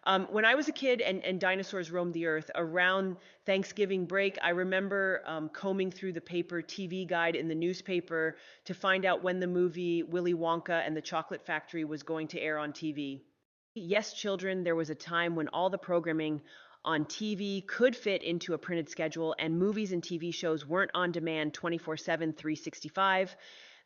When I was a kid and dinosaurs roamed the earth around Thanksgiving break, I remember combing through the paper TV guide in the newspaper to find out when the movie Willy Wonka and the Chocolate Factory was going to air on TV. Yes, children, there was a time when all the programming on TV could fit into a printed schedule, and movies and TV shows weren't on demand 24/7, 365.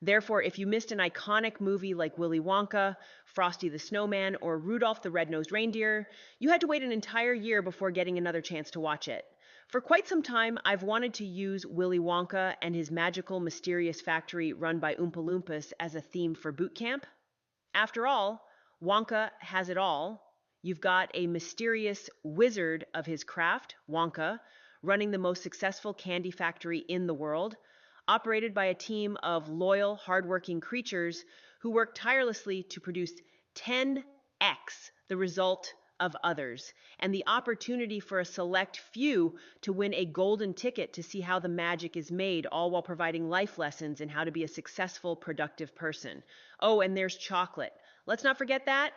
Therefore, if you missed an iconic movie like Willy Wonka, Frosty the Snowman, or Rudolph the Red-Nosed Reindeer, you had to wait an entire year before getting another chance to watch it. For quite some time, I've wanted to use Willy Wonka and his magical, mysterious factory run by Oompa Loompas as a theme for boot camp. After all, Wonka has it all. You've got a mysterious wizard of his craft, Wonka, running the most successful candy factory in the world, operated by a team of loyal, hardworking creatures who work tirelessly to produce 10x the result of others, and the opportunity for a select few to win a golden ticket to see how the magic is made, all while providing life lessons in how to be a successful, productive person. Oh, and there's chocolate. Let's not forget that.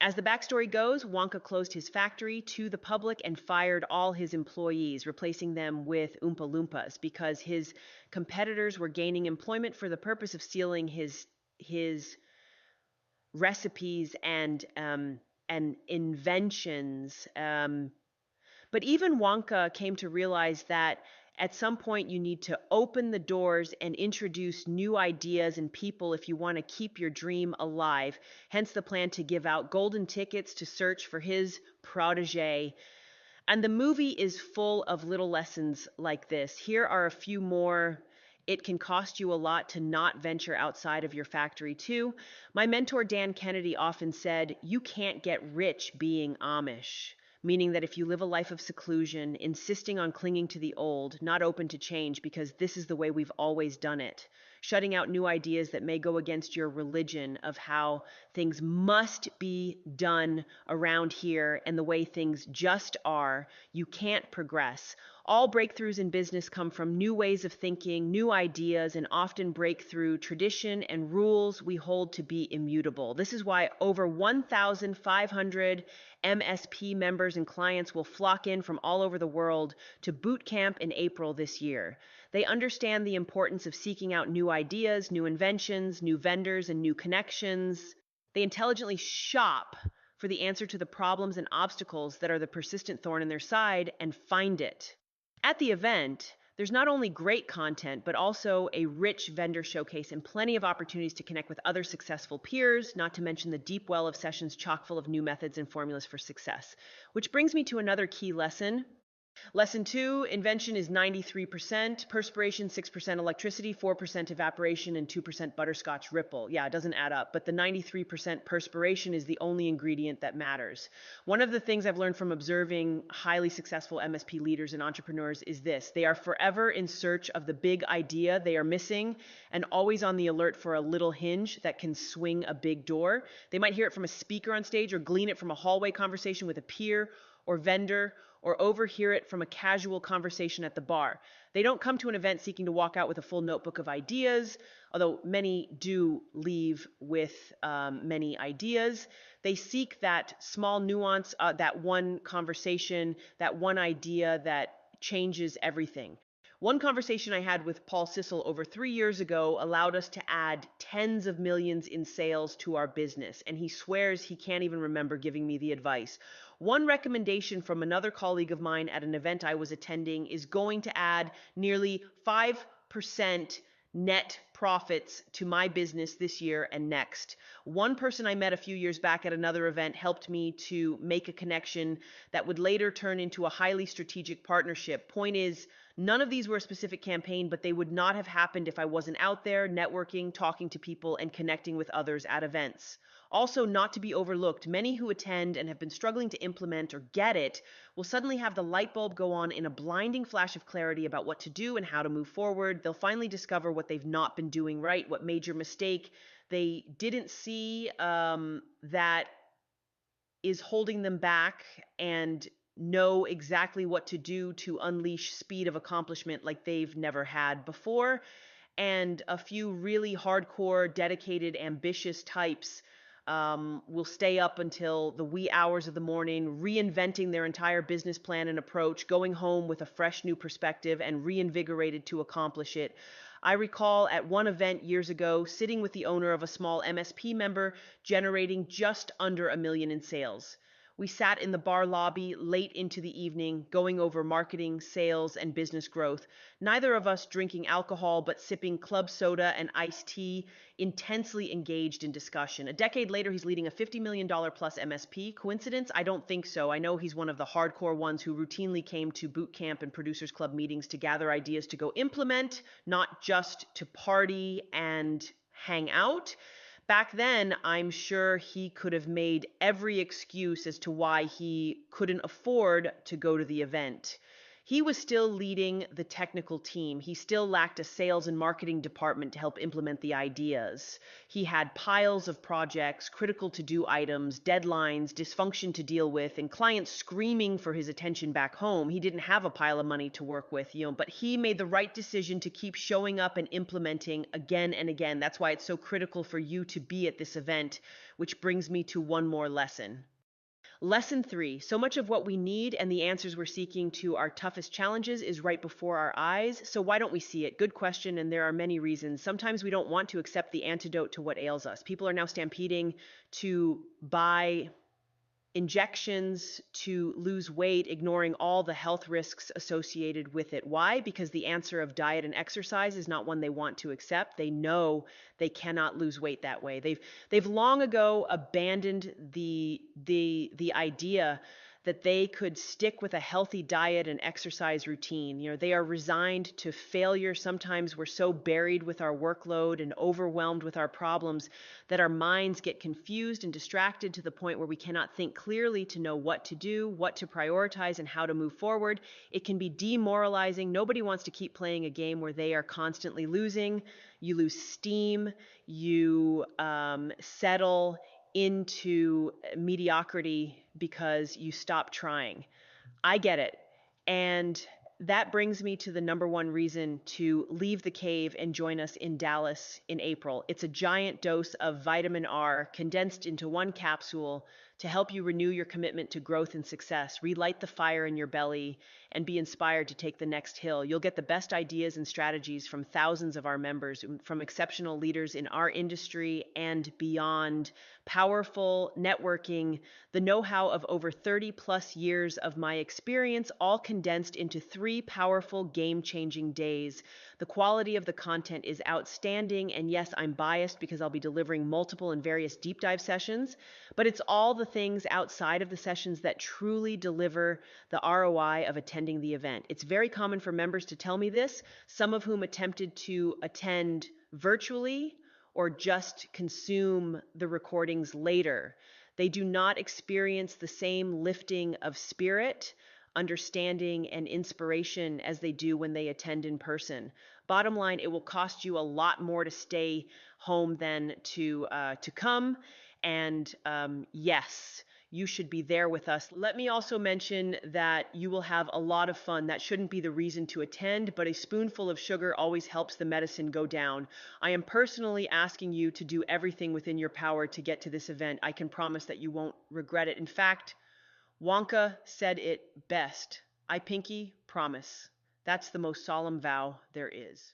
As the backstory goes, Wonka closed his factory to the public and fired all his employees, replacing them with Oompa Loompas because his competitors were gaining employment for the purpose of stealing his recipes and inventions. But even Wonka came to realize that at some point you need to open the doors and introduce new ideas and people if you want to keep your dream alive. Hence the plan to give out golden tickets to search for his protege. And the movie is full of little lessons like this. Here are a few more. It can cost you a lot to not venture outside of your factory, too. My mentor, Dan Kennedy, often said, "You can't get rich being Amish." Meaning that if you live a life of seclusion, insisting on clinging to the old, not open to change because this is the way we've always done it, shutting out new ideas that may go against your religion of how things must be done around here and the way things just are, you can't progress. All breakthroughs in business come from new ways of thinking, new ideas, and often break through tradition and rules we hold to be immutable. This is why over 1,500 MSP members and clients will flock in from all over the world to boot camp in April this year. They understand the importance of seeking out new ideas, new inventions, new vendors, and new connections. They intelligently shop for the answer to the problems and obstacles that are the persistent thorn in their side and find it. At the event, there's not only great content, but also a rich vendor showcase and plenty of opportunities to connect with other successful peers, not to mention the deep well of sessions chock full of new methods and formulas for success. Which brings me to another key lesson. Lesson 2, invention is 93%, perspiration 6%, electricity 4%, evaporation, and 2% butterscotch ripple. Yeah, it doesn't add up, but the 93% perspiration is the only ingredient that matters. One of the things I've learned from observing highly successful MSP leaders and entrepreneurs is this: they are forever in search of the big idea they are missing and always on the alert for a little hinge that can swing a big door. They might hear it from a speaker on stage or glean it from a hallway conversation with a peer or vendor, or overhear it from a casual conversation at the bar. They don't come to an event seeking to walk out with a full notebook of ideas, although many do leave with many ideas. They seek that small nuance, that one conversation, that one idea that changes everything. One conversation I had with Paul Sissel over 3 years ago allowed us to add tens of millions in sales to our business, and he swears he can't even remember giving me the advice. One recommendation from another colleague of mine at an event I was attending is going to add nearly 5% net profits to my business this year and next. One person I met a few years back at another event helped me to make a connection that would later turn into a highly strategic partnership. Point is, none of these were a specific campaign, but they would not have happened if I wasn't out there networking, talking to people, and connecting with others at events. Also, not to be overlooked, many who attend and have been struggling to implement or get it will suddenly have the light bulb go on in a blinding flash of clarity about what to do and how to move forward. They'll finally discover what they've not been doing right, what major mistake they didn't see that is holding them back, and know exactly what to do to unleash speed of accomplishment like they've never had before. And a few really hardcore, dedicated, ambitious types will stay up until the wee hours of the morning, reinventing their entire business plan and approach, going home with a fresh new perspective and reinvigorated to accomplish it. I recall at one event years ago sitting with the owner of a small MSP member generating just under a million in sales. We sat in the bar lobby late into the evening, going over marketing, sales, and business growth. Neither of us drinking alcohol, but sipping club soda and iced tea, intensely engaged in discussion. A decade later, he's leading a $50 million plus MSP. Coincidence? I don't think so. I know he's one of the hardcore ones who routinely came to boot camp and producers club meetings to gather ideas to go implement, not just to party and hang out. Back then, I'm sure he could have made every excuse as to why he couldn't afford to go to the event. He was still leading the technical team. He still lacked a sales and marketing department to help implement the ideas. He had piles of projects, critical to do items, deadlines, dysfunction to deal with, and clients screaming for his attention back home. He didn't have a pile of money to work with, but he made the right decision to keep showing up and implementing again and again. That's why it's so critical for you to be at this event, which brings me to one more lesson. Lesson 3. So much of what we need and the answers we're seeking to our toughest challenges is right before our eyes. So why don't we see it? Good question, and there are many reasons. Sometimes we don't want to accept the antidote to what ails us. People are now stampeding to buy injections to lose weight, ignoring all the health risks associated with it. Why? Because the answer of diet and exercise is not one they want to accept. They know they cannot lose weight that way. They've long ago abandoned the idea that they could stick with a healthy diet and exercise routine. They are resigned to failure. Sometimes we're so buried with our workload and overwhelmed with our problems that our minds get confused and distracted to the point where we cannot think clearly to know what to do, what to prioritize, and how to move forward. It can be demoralizing. Nobody wants to keep playing a game where they are constantly losing. You lose steam. You settle into mediocrity because you stop trying. I get it. And that brings me to the number one reason to leave the cave and join us in Dallas in April. It's a giant dose of vitamin R condensed into one capsule to help you renew your commitment to growth and success, relight the fire in your belly, and be inspired to take the next hill. You'll get the best ideas and strategies from thousands of our members, from exceptional leaders in our industry and beyond, powerful networking, the know-how of over 30 plus years of my experience, all condensed into 3 powerful game-changing days. The quality of the content is outstanding, and yes, I'm biased because I'll be delivering multiple and various deep dive sessions, but it's all the things outside of the sessions that truly deliver the ROI of attending the event. It's very common for members to tell me this, some of whom attempted to attend virtually or just consume the recordings later. They do not experience the same lifting of spirit, understanding, and inspiration as they do when they attend in person. Bottom line, it will cost you a lot more to stay home than to come. And yes, you should be there with us. Let me also mention that you will have a lot of fun. That shouldn't be the reason to attend, but a spoonful of sugar always helps the medicine go down. I am personally asking you to do everything within your power to get to this event. I can promise that you won't regret it. In fact, Wonka said it best. I pinky promise. That's the most solemn vow there is.